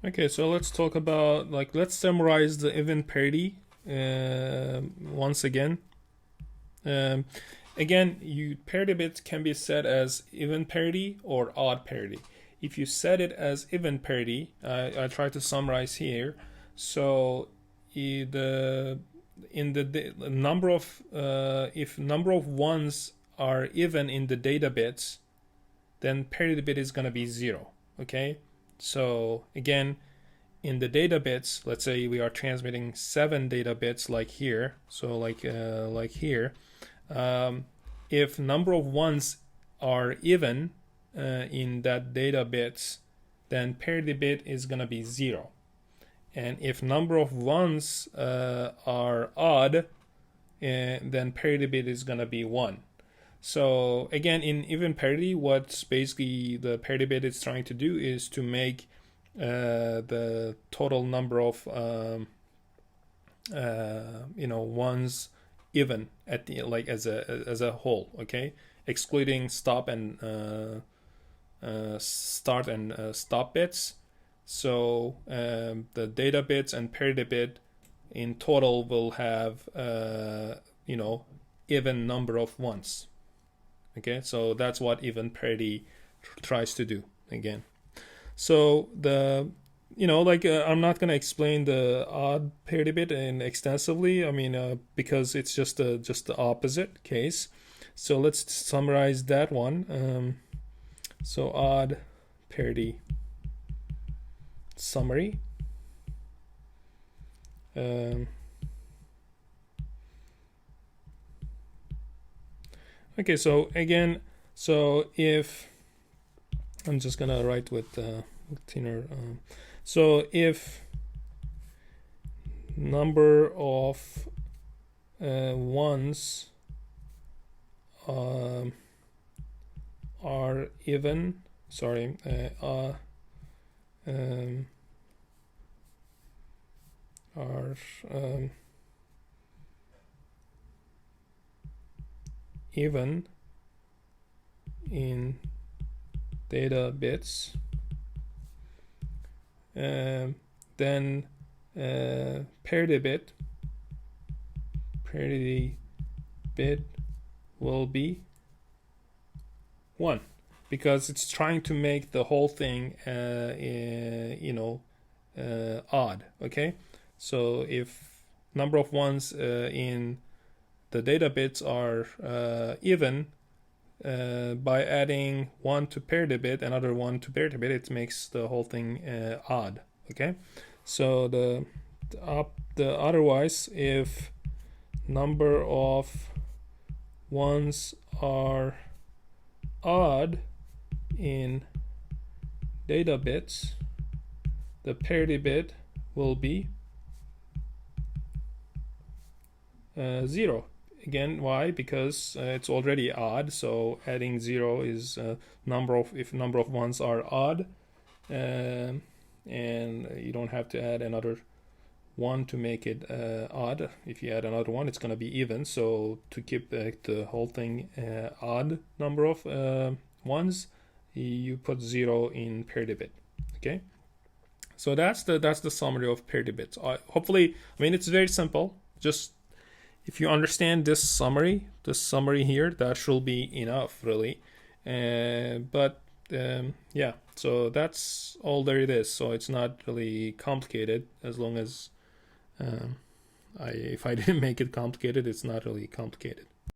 Okay, so let's talk about, let's summarize the even parity once again. Again, parity bit can be set as even parity or odd parity. If you set it as even parity, I try to summarize here. So the number of if number of ones are even in the data bits, then parity bit is gonna be 0. Okay, so again, in the data bits, let's say we are transmitting 7 data bits like here. So like here, if number of ones are even in that data bits, then parity bit is gonna be 0. And if number of ones are odd, then parity bit is gonna be 1. So again, in even parity, what basically the parity bit is trying to do is to make the total number of ones even at the as a whole. Okay, excluding stop and start and stop bits. So the data bits and parity bit in total will have even number of ones. Okay, so that's what even parity tries to do again. So the I'm not gonna explain the odd parity bit extensively. I mean, because it's just the opposite case. So let's summarize that one. So odd parity summary. Okay, so again, so if I'm just gonna write with thinner. So if number of ones are even, sorry, are even in data bits, then parity bit will be 1, because it's trying to make the whole thing odd. Okay, so if number of ones in the data bits are even, by adding 1 to parity bit, another 1 to parity bit, it makes the whole thing odd. Okay, so the otherwise, if number of ones are odd in data bits, the parity bit will be 0. Again, why? Because it's already odd, so adding 0 is if number of ones are odd, and you don't have to add another 1 to make it odd. If you add another 1, it's going to be even. So to keep the whole thing odd number of ones, you put 0 in parity bit. Okay, so that's the summary of parity bits. Hopefully, I mean, it's very simple. Just if you understand this summary here, that should be enough, really. But yeah, so that's all there it is. So it's not really complicated, as long as if I didn't make it complicated, it's not really complicated.